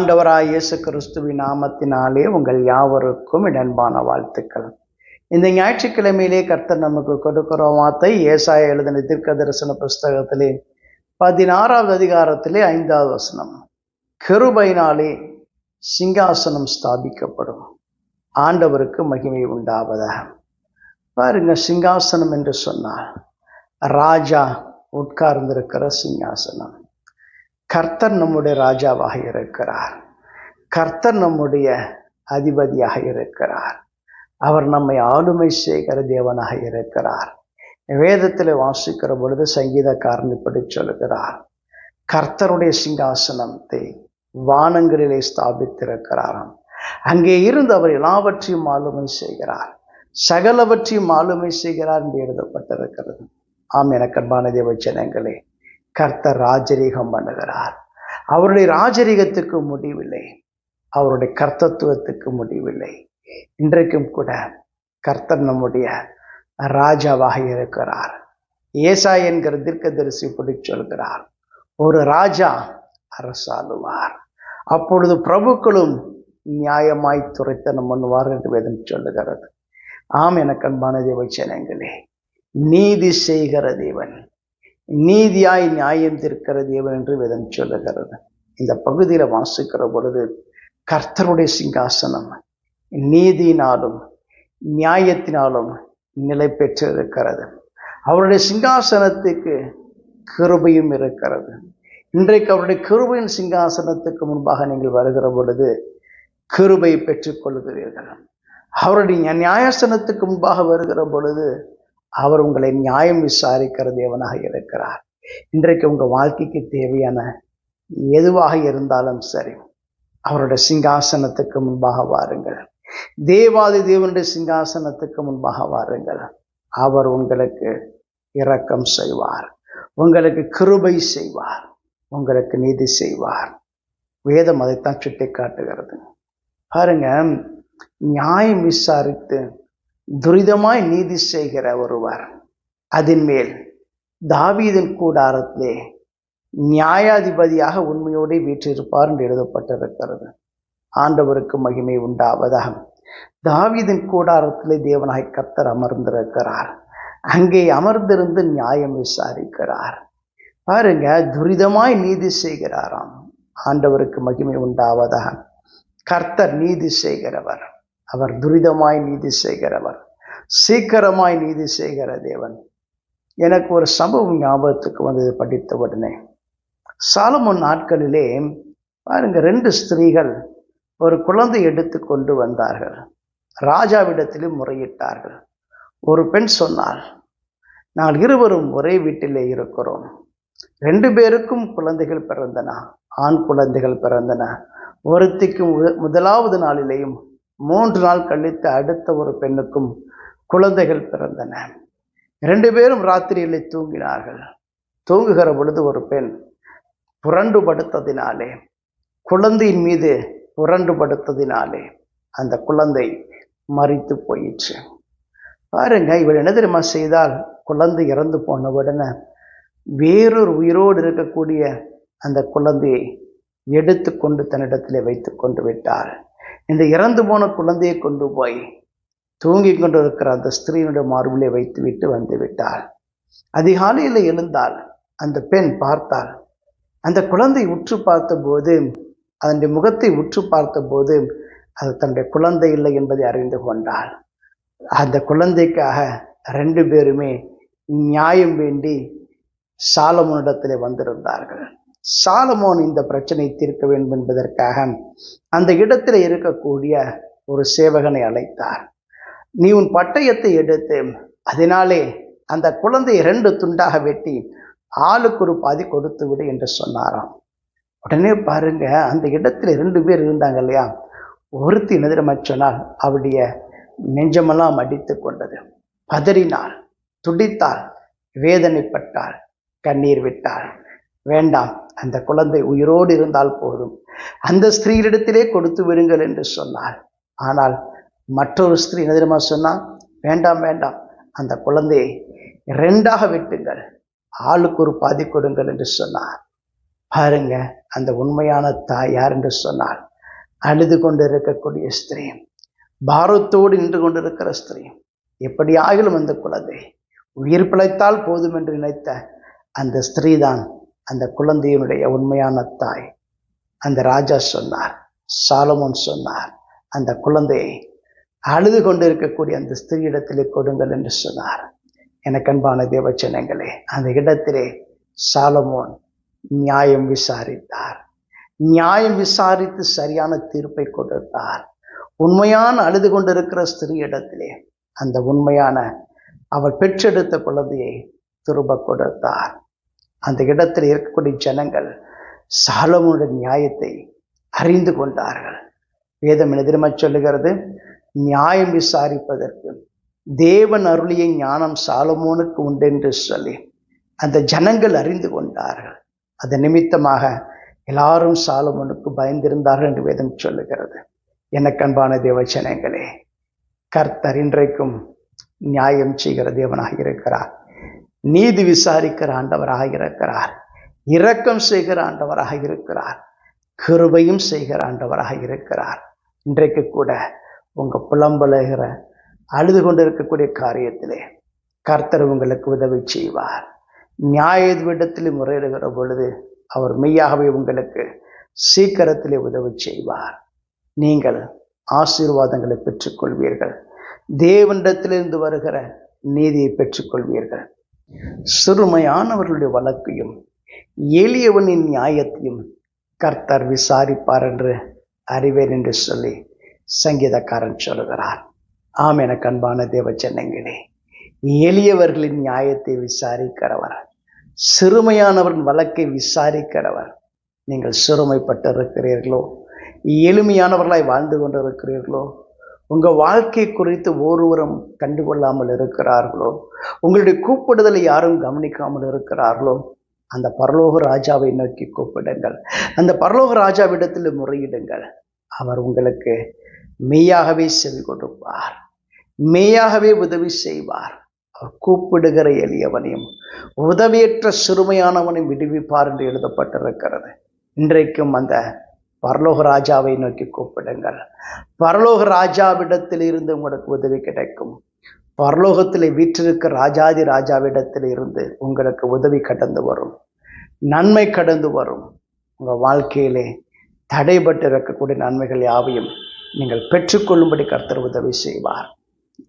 ஆண்டவராய் இயேசு கிறிஸ்துவின் நாமத்தினாலே உங்கள் யாவருக்கும் அன்பான வாழ்த்துக்கள். இந்த ஞாயிற்றுக்கிழமையிலே கர்த்தர் நமக்கு கொடுக்கிற வார்த்தை ஏசாயா எழுதின தீர்க்க தரிசன புஸ்தகத்திலே 16வது அதிகாரத்திலே 5வது வசனம். கிருபையினாலே சிங்காசனம் ஸ்தாபிக்கப்படும், ஆண்டவருக்கு மகிமை உண்டாவதாக. பாருங்க, சிங்காசனம் என்று சொன்னால் ராஜா உட்கார்ந்திருக்கிற சிங்காசனம். கர்த்தர் நம்முடைய ராஜாவாக இருக்கிறார். கர்த்தர் நம்முடைய அதிபதியாக இருக்கிறார். அவர் நம்மை ஆளுமை செய்கிற தேவனாக இருக்கிறார். வேதத்தில் வாசிக்கிற பொழுது சங்கீதக்காரன் இப்படி சொல்கிறார், கர்த்தருடைய சிங்காசனத்தை வானங்களிலே ஸ்தாபித்திருக்கிறாராம். அங்கே இருந்து அவர் எல்லாவற்றையும் ஆளுமை செய்கிறார், சகலவற்றையும் ஆளுமை செய்கிறார் என்று எழுதப்பட்டிருக்கிறது. ஆம், எனக்கு அன்பான தேவ ஜனங்களே, கர்த்தர் ராஜரீகம் பண்ணுகிறார். அவருடைய ராஜரீகத்துக்கு முடிவில்லை, அவருடைய கர்த்தத்துவத்துக்கு முடிவில்லை. இன்றைக்கும் கூட கர்த்தர் நம்முடைய ராஜாவாக இருக்கிறார். ஏசாயா என்கிற தீர்க்கதரிசி இப்படி சொல்கிறார், ஒரு ராஜா அரசாளுவார், அப்பொழுது பிரபுக்களும் நியாயமாய் துரைத்தனம் பண்ணுவார் என்று வேதம் சொல்லுகிறது. ஆம், எனக்கு அன்பான தேவ ஜனங்களே, நீதி செய்கிற தேவன், நீதியாய் நியாயம் தீர்க்கிற தேவன் என்று வேதம் சொல்லுகிறது. இந்த பகுதியில் வாசிக்கிற பொழுது கர்த்தருடைய சிங்காசனம் நீதியினாலும் நியாயத்தினாலும் நிலை பெற்றிருக்கிறது. அவருடைய சிங்காசனத்துக்கு கிருபையும் இருக்கிறது. இன்றைக்கு அவருடைய கிருபையின் சிங்காசனத்துக்கு முன்பாக நீங்கள் வருகிற பொழுது கிருபை பெற்றுக்கொள்கிறீர்கள். அவருடைய நியாயாசனத்துக்கு முன்பாக வருகிற பொழுது அவர் உங்களை நியாயம் விசாரிக்கிற தேவனாக இருக்கிறார். இன்றைக்கு உங்கள் வாழ்க்கைக்கு தேவையான எதுவாக இருந்தாலும் சரி, அவருடைய சிங்காசனத்துக்கு முன்பாக வாருங்கள். தேவாதி தேவனுடைய சிங்காசனத்துக்கு முன்பாக வாருங்கள். அவர் உங்களுக்கு இரக்கம் செய்வார், உங்களுக்கு கிருபை செய்வார், உங்களுக்கு நீதி செய்வார். வேதம் அதைத்தான் சுட்டி காட்டுகிறது. பாருங்க, நியாயம் விசாரித்து துரிதமாய் நீதி செய்கிற ஒருவர் அதன் மேல் தாவீதின் கூடாரத்திலே நியாயாதிபதியாக உண்மையோடு வீற்றிருப்பார் என்று எழுதப்பட்டிருக்கிறது. ஆண்டவருக்கு மகிமை உண்டாவதாக. தாவீதின் கூடாரத்திலே தேவனாய் கர்த்தர் அமர்ந்திருக்கிறார். அங்கே அமர்ந்திருந்து நியாயம் விசாரிக்கிறார். பாருங்க, துரிதமாய் நீதி செய்கிறாராம். ஆண்டவருக்கு மகிமை உண்டாவதாக. கர்த்தர் நீதி செய்கிறவர், அவர் துரிதமாய் நீதி செய்கிறவர், சீக்கிரமாய் நீதி செய்கிற தேவன். எனக்கு ஒரு சம்பவம் ஞாபகத்துக்கு வந்தது படித்த உடனே. சாலமோன் நாட்களிலே பாருங்க, 2 ஸ்திரீகள் ஒரு குழந்தை எடுத்து கொண்டு வந்தார்கள். ராஜாவிடத்திலும் முறையிட்டார்கள். ஒரு பெண் சொன்னாள், நாங்கள் இருவரும் ஒரே வீட்டிலே இருக்கிறோம், 2 பேருக்கும் குழந்தைகள் பிறந்தன, ஆண் குழந்தைகள் பிறந்தன. ஒருத்திக்கு முதலாவது நாளிலேயும் 3 நாள் கழித்து அடுத்த ஒரு பெண்ணுக்கும் குழந்தைகள் பிறந்தன. 2 பேரும் ராத்திரியிலே தூங்கினார்கள். தூங்குகிற பொழுது ஒரு பெண் புரண்டு படுத்ததினாலே, குழந்தையின் மீது புரண்டு படுத்ததினாலே அந்த குழந்தை மரித்து போயிற்று. பாருங்க, இவள் என்ன தெரியுமா செய்தால், குழந்தை இறந்து போன உடனே வேறொரு உயிரோடு இருக்கக்கூடிய அந்த குழந்தையை எடுத்து கொண்டு தன்னிடத்திலே வைத்து கொண்டு விட்டார். இந்த இறந்து போன குழந்தையை கொண்டு போய் தூங்கி கொண்டு இருக்கிற அந்த ஸ்திரீனுடைய மார்பிலே வைத்து விட்டு வந்து விட்டார். அதிகாலையில் எழுந்தால் அந்த பெண் பார்த்தாள். அந்த குழந்தை உற்று பார்த்தபோது, அதனுடைய முகத்தை உற்று பார்த்தபோது அது தன்னுடைய குழந்தை இல்லை என்பதை அறிந்து கொண்டாள். அந்த குழந்தைக்காக 2 பேருமே நியாயம் வேண்டி சாலமோனிடத்திலே வந்திருந்தார்கள். சாலமோன் இந்த பிரச்சனை தீர்க்க வேண்டும் என்பதற்காக அந்த இடத்துல இருக்கக்கூடிய ஒரு சேவகனை அழைத்தார். நீ உன் பட்டயத்தை எடுத்து அதனாலே அந்த குழந்தையை 2 துண்டாக வெட்டி ஆளுக்கு ஒரு பாதி கொடுத்து விடு என்று சொன்னாராம். உடனே பாருங்க, அந்த இடத்துல 2 பேர் இருந்தாங்க இல்லையா, ஒருத்தி எதிரமா சொன்னால் அவருடைய நெஞ்சமெல்லாம் அடித்து கொண்டது. பதறினாள், துடித்தாள், வேதனைப்பட்டாள், கண்ணீர் விட்டாள். வேண்டாம், அந்த குழந்தை உயிரோடு இருந்தால் போதும், அந்த ஸ்திரீரிடத்திலே கொடுத்து விடுங்கள் என்று சொன்னாள். ஆனால் மற்றொரு ஸ்திரீ எதிரமா சொன்னால், வேண்டாம் வேண்டாம், அந்த குழந்தையை 2ஆக வெட்டுங்கள், ஆளுக்கு ஒரு பாதி கொடுங்கள் என்று சொன்னார். பாருங்க, அந்த உண்மையான தாய் யார் என்று சொன்னால் அழுது கொண்டு இருக்கக்கூடிய ஸ்திரீ, பாரத்தோடு நின்று கொண்டிருக்கிற ஸ்திரீ. எப்படியாகிலும் அந்த குழந்தை உயிர் பிழைத்தால் போதும் என்று நினைத்த அந்த ஸ்திரீ தான் அந்த குழந்தையினுடைய உண்மையான தாய். அந்த ராஜா சொன்னார், சாலமோன் சொன்னார், அந்த குழந்தையை அழுது கொண்டு இருக்கக்கூடிய அந்த ஸ்திரீயிடத்திலே கொடுங்கள் என்று சொன்னார். எனக்கு அன்பான தேவச்சனங்களே, அந்த இடத்திலே சாலமோன் நியாயம் விசாரித்தார். நியாயம் விசாரித்து சரியான தீர்ப்பை கொடுத்தார். உண்மையான அழுது கொண்டிருக்கிற ஸ்திரீ இடத்திலே அந்த உண்மையான அவர் பெற்றெடுத்த குழந்தையை திரும்ப கொடுத்தார். அந்த இடத்தில் இருக்கக்கூடிய ஜனங்கள் சாலமோனுடைய நியாயத்தை அறிந்து கொண்டார்கள். வேதம் எதிர்மை சொல்லுகிறது, நியாயம் விசாரிப்பதற்கு தேவன் அருளிய ஞானம் சாலமோனுக்கு உண்டென்று சொல்லி அந்த ஜனங்கள் அறிந்து கொண்டார்கள். அது நிமித்தமாக எல்லாரும் சாலமோனுக்கு பயந்திருந்தார்கள் என்று வேதம் சொல்லுகிறது. எனக்கு அன்பான தேவஜனங்களே, கர்த்தர் இன்றைக்கும் நியாயம் செய்கிற தேவனாக இருக்கிறார். நீதி விசாரிக்கிற ஆண்டவராக இருக்கிறார். இரக்கம் செய்கிற ஆண்டவராக இருக்கிறார். கிருபையும் செய்கிற ஆண்டவராக இருக்கிறார். இன்றைக்கு கூட உங்க புலம்பலுகிற அழுது கொண்டு இருக்கக்கூடிய காரியத்திலே கர்த்தர் உங்களுக்கு உதவி செய்வார். நியாயவிடத்திலே முறையிடுகிற பொழுது அவர் மெய்யாகவே உங்களுக்கு சீக்கிரத்திலே உதவி செய்வார். நீங்கள் ஆசீர்வாதங்களை பெற்றுக்கொள்வீர்கள். தேவனிடத்திலிருந்து வருகிற நீதியை பெற்றுக்கொள்வீர்கள். சிறுமையானவர்களுடைய வழக்கையும் எளியவனின் நியாயத்தையும் கர்த்தர் விசாரிப்பார் என்று அறிவேன் என்று சொல்லி சங்கீதக்காரன் சொல்கிறார். ஆம், எனக்கு அன்பான தேவஜனங்களே, எளியவர்களின் நியாயத்தை விசாரிக்கிறவர், சிறுமையானவரின் வழக்கை விசாரிக்கிறவர். நீங்கள் சிறுமைப்பட்டு இருக்கிறீர்களோ, எளிமையானவர்களாய் வாழ்ந்து கொண்டிருக்கிறீர்களோ, உங்கள் வாழ்க்கை குறித்து ஒருவரும் கண்டுகொள்ளாமல் இருக்கிறார்களோ, உங்களுடைய கூப்பிடுதலை யாரும் கவனிக்காமல் இருக்கிறார்களோ, அந்த பரலோக ராஜாவை நோக்கி கூப்பிடுங்கள். அந்த பரலோக ராஜாவிடத்தில் முறையிடுங்கள். அவர் உங்களுக்கு மெய்யாகவே செவி கொடுப்பார், மெய்யாகவே உதவி செய்வார். அவர் கூப்பிடுகிற எளியவனையும் உதவியற்ற சிறுமையானவனையும் விடுவிப்பார் என்று எழுதப்பட்டிருக்கிறது. இன்றைக்கும் அந்த பரலோக ராஜாவை நோக்கி கூப்பிடுங்கள். பரலோக ராஜாவிடத்தில் இருந்து உங்களுக்கு உதவி கிடைக்கும். பரலோகத்தில் வீற்றிருக்க ராஜாதி ராஜாவிடத்தில் இருந்து உங்களுக்கு உதவி கடந்து வரும், நன்மை கடந்து வரும். உங்கள் வாழ்க்கையிலே தடைபட்டு இருக்கக்கூடிய நன்மைகள் யாவையும் நீங்கள் பெற்றுக்கொள்ளும்படி கர்த்தர் உதவி செய்வார்.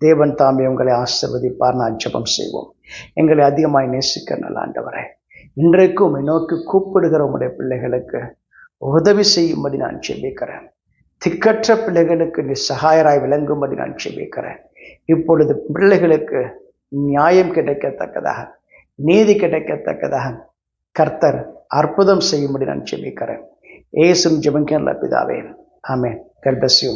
தேவன் தாமே உங்களை ஆசீர்வதிப்பார். நான் ஜெபம் செய்வோம். எங்களை அதிகமாய் நேசிக்க நல்ல ஆண்டவரே, இன்றைக்கும் நோக்கி கூப்பிடுகிற உங்களுடைய பிள்ளைகளுக்கு உதவி செய்யும்படி நான் ஜெபிக்கிறேன். திக்கற்ற பிள்ளைகளுக்கு நீ சகாயராய் விளங்கும்படி நான் ஜெபிக்கிறேன். இப்பொழுது பிள்ளைகளுக்கு நியாயம் கிடைக்கத்தக்கதாக, நீதி கிடைக்கத்தக்கதாக கர்த்தர் அற்புதம் செய்யும்படி நான் ஜெபிக்கிறேன். இயேசுவின் ஜெபம் கேளும் பிதாவே, ஆமென். God bless you.